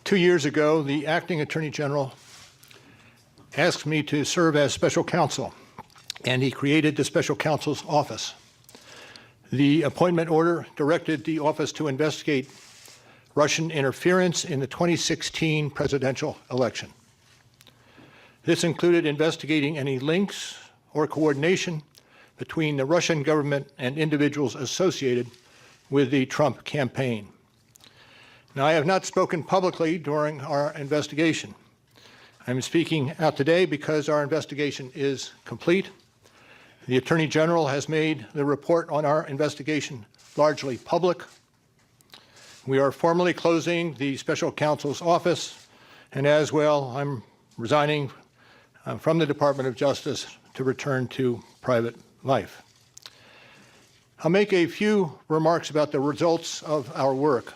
2 years ago, the acting Attorney General asked me to serve as special counsel, and he created the special counsel's office. The appointment order directed the office to investigate Russian interference in the 2016 presidential election. This included investigating any links or coordination between the Russian government and individuals associated with the Trump campaign. Now, I have not spoken publicly during our investigation. I'm speaking out today because our investigation is complete. The Attorney General has made the report on our investigation largely public. We are formally closing the special counsel's office, and as well, I'm resigning from the Department of Justice to return to private life. I'll make a few remarks about the results of our work.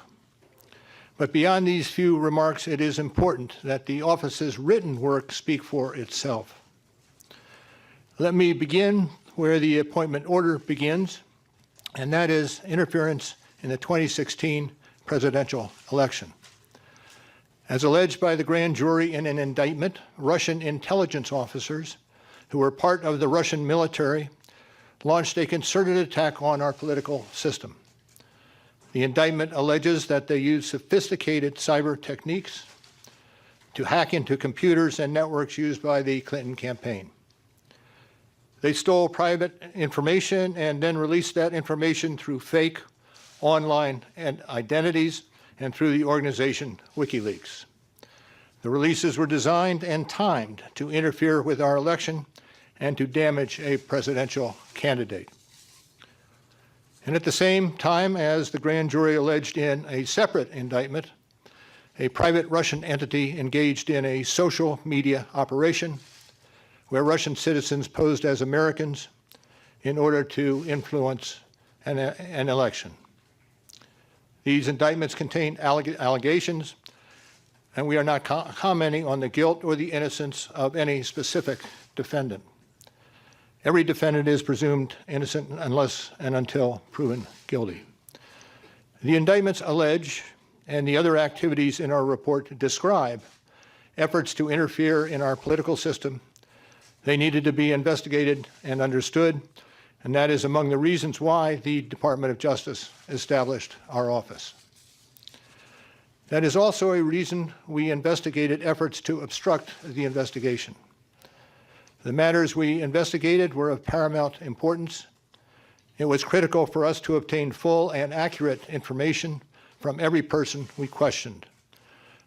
But beyond these few remarks, it is important that the office's written work speak for itself. Let me begin where the appointment order begins, and that is interference in the 2016 presidential election. As alleged by the grand jury in an indictment, Russian intelligence officers who were part of the Russian military launched a concerted attack on our political system. The indictment alleges that they used sophisticated cyber techniques to hack into computers and networks used by the Clinton campaign. They stole private information and then released that information through fake online identities and through the organization WikiLeaks. The releases were designed and timed to interfere with our election and to damage a presidential candidate. And at the same time, as the grand jury alleged in a separate indictment, a private Russian entity engaged in a social media operation where Russian citizens posed as Americans in order to influence an election. These indictments contain allegations, and we are not commenting on the guilt or the innocence of any specific defendant. Every defendant is presumed innocent unless and until proven guilty. The indictments allege, and the other activities in our report describe, efforts to interfere in our political system. They needed to be investigated and understood, and that is among the reasons why the Department of Justice established our office. That is also a reason we investigated efforts to obstruct the investigation. The matters we investigated were of paramount importance. It was critical for us to obtain full and accurate information from every person we questioned.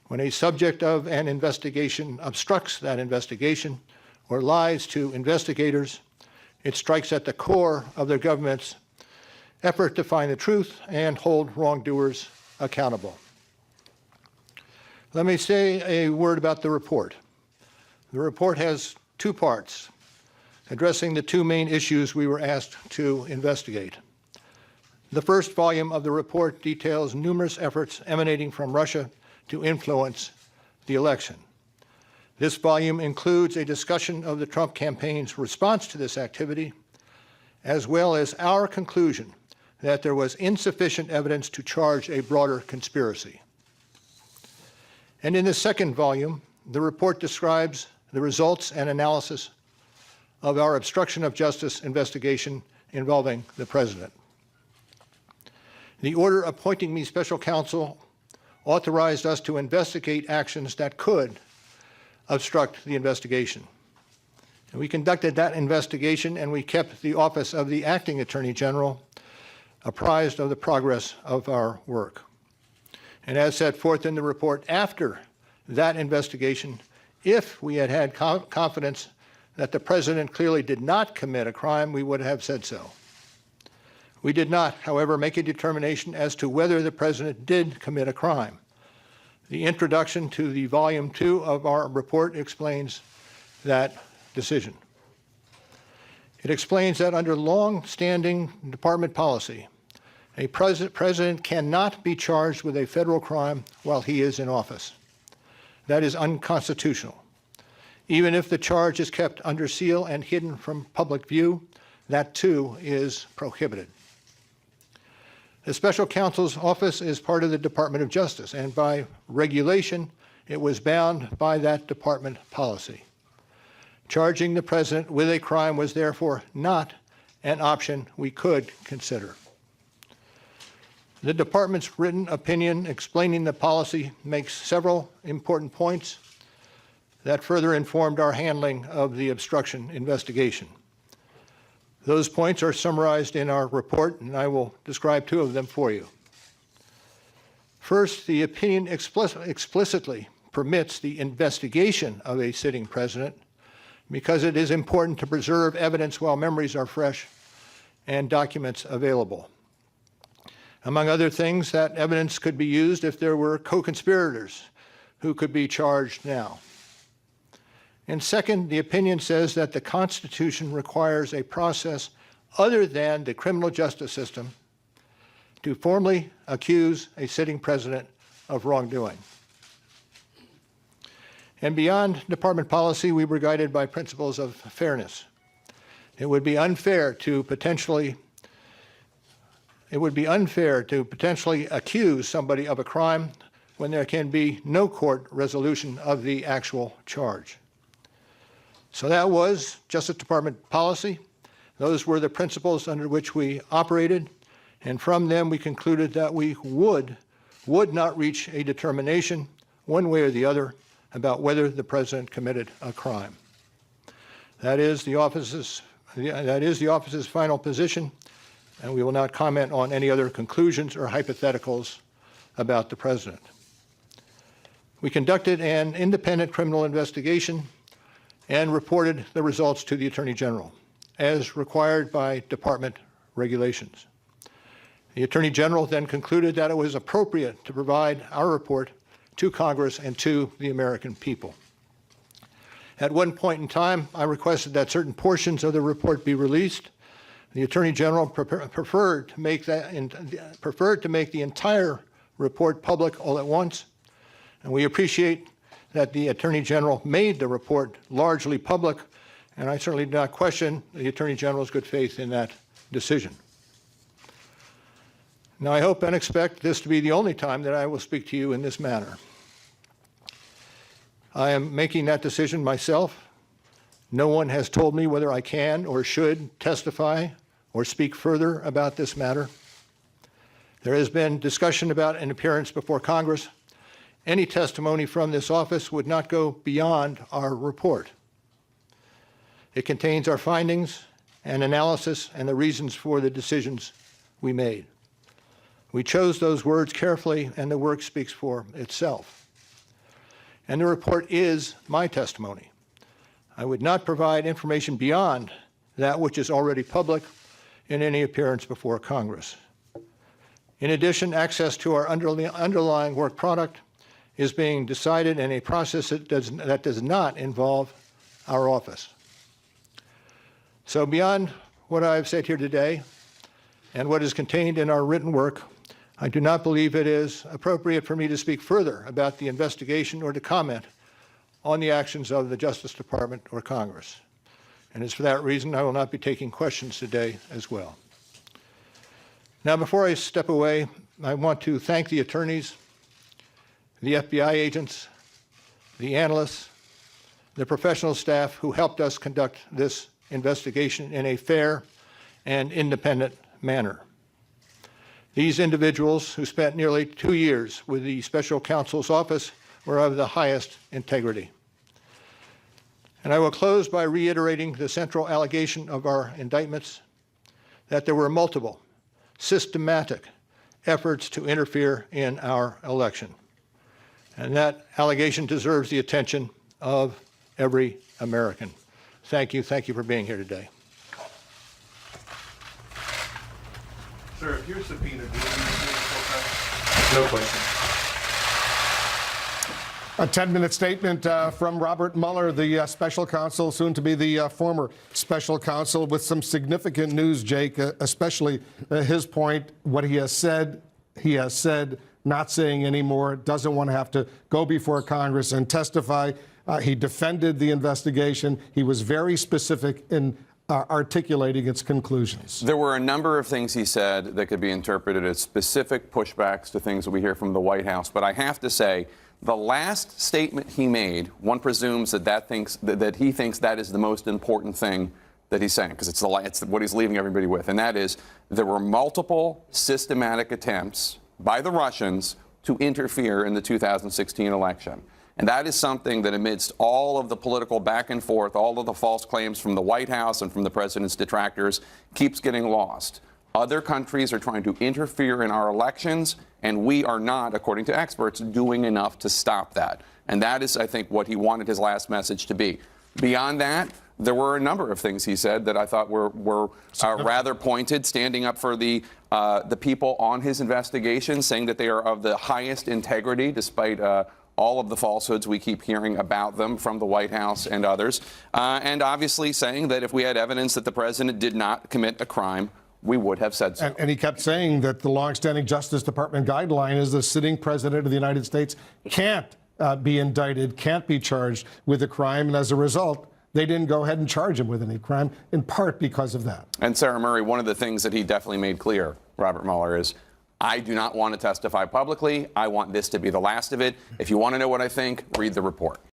When a subject of an investigation obstructs that investigation or lies to investigators, it strikes at the core of the government's effort to find the truth and hold wrongdoers accountable. Let me say a word about the report. The report has 2 parts, addressing the 2 main issues we were asked to investigate. The first volume of the report details numerous efforts emanating from Russia to influence the election. This volume includes a discussion of the Trump campaign's response to this activity, as well as our conclusion that there was insufficient evidence to charge a broader conspiracy. And in the second volume, the report describes the results and analysis of our obstruction of justice investigation involving the president. The order appointing me special counsel authorized us to investigate actions that could obstruct the investigation. And we conducted that investigation, and we kept the office of the acting Attorney General apprised of the progress of our work. And as set forth in the report, after that investigation, if we had had confidence that the president clearly did not commit a crime, we would have said so. We did not, however, make a determination as to whether the president did commit a crime. The introduction to the Volume 2 of our report explains that decision. It explains that under long-standing department policy, a president cannot be charged with a federal crime while he is in office. That is unconstitutional. Even if the charge is kept under seal and hidden from public view, that too is prohibited. The special counsel's office is part of the Department of Justice, and by regulation, it was bound by that department policy. Charging the president with a crime was therefore not an option we could consider. The department's written opinion explaining the policy makes several important points that further informed our handling of the obstruction investigation. Those points are summarized in our report, and I will describe two of them for you. First, the opinion explicitly permits the investigation of a sitting president because it is important to preserve evidence while memories are fresh and documents available. Among other things, that evidence could be used if there were co-conspirators who could be charged now. And second, the opinion says that the Constitution requires a process other than the criminal justice system to formally accuse a sitting president of wrongdoing. And beyond department policy, we were guided by principles of fairness. It would be unfair to potentially accuse somebody of a crime when there can be no court resolution of the actual charge. So that was Justice Department policy. Those were the principles under which we operated, and from them we concluded that we would not reach a determination one way or the other about whether the president committed a crime. That is the office's final position, and we will not comment on any other conclusions or hypotheticals about the president. We conducted an independent criminal investigation and reported the results to the Attorney General, as required by department regulations. The Attorney General then concluded that it was appropriate to provide our report to Congress and to the American people. At one point in time, I requested that certain portions of the report be released. The Attorney General preferred to make the entire report public all at once, and we appreciate that the Attorney General made the report largely public, and I certainly do not question the Attorney General's good faith in that decision. Now, I hope and expect this to be the only time that I will speak to you in this manner. I am making that decision myself. No one has told me whether I can or should testify or speak further about this matter. There has been discussion about an appearance before Congress. Any testimony from this office would not go beyond our report. It contains our findings and analysis and the reasons for the decisions we made. We chose those words carefully, and the work speaks for itself. And the report is my testimony. I would not provide information beyond that which is already public in any appearance before Congress. In addition, access to our underlying work product is being decided in a process that does not involve our office. So beyond what I've said here today and what is contained in our written work, I do not believe it is appropriate for me to speak further about the investigation or to comment on the actions of the Justice Department or Congress. And it's for that reason I will not be taking questions today as well. Now, before I step away, I want to thank the attorneys, the FBI agents, the analysts, the professional staff who helped us conduct this investigation in a fair and independent manner. These individuals, who spent nearly 2 years with the special counsel's office, were of the highest integrity. And I will close by reiterating the central allegation of our indictments, that there were multiple, systematic efforts to interfere in our election. And that allegation deserves the attention of every American. Thank you. Thank you for being here today. Sir, if you're subpoenaed, will you be No question. A 10-minute statement from Robert Mueller, the special counsel, soon to be the former special counsel, with some significant news, Jake, especially his point, what he has said, not saying anymore, doesn't want to have to go before Congress and testify. He defended the investigation. He was very specific in articulating its conclusions? There were a number of things he said that could be interpreted as specific pushbacks to things that we hear from the White House. But I have to say, the last statement he made, one presumes that he thinks that is the most important thing that he's saying, because it's what he's leaving everybody with. And that is, there were multiple systematic attempts by the Russians to interfere in the 2016 election. And that is something that amidst all of the political back and forth, all of the false claims from the White House and from the president's detractors, keeps getting lost. Other countries are trying to interfere in our elections, and we are not, according to experts, doing enough to stop that. And that is, I think, what he wanted his last message to be. Beyond that, there were a number of things he said that I thought were rather pointed, standing up for the people on his investigation, saying that they are of the highest integrity, despite all of the falsehoods we keep hearing about them from the White House and others, and obviously saying that if we had evidence that the president did not commit a crime, we would have said so. And he kept saying that the longstanding Justice Department guideline is the sitting president of the United States can't be indicted, can't be charged with a crime, and as a result, they didn't go ahead and charge him with any crime, in part because of that. And Sarah Murray, one of the things that he definitely made clear, Robert Mueller, is I do not want to testify publicly. I want this to be the last of it. If you want to know what I think, read the report.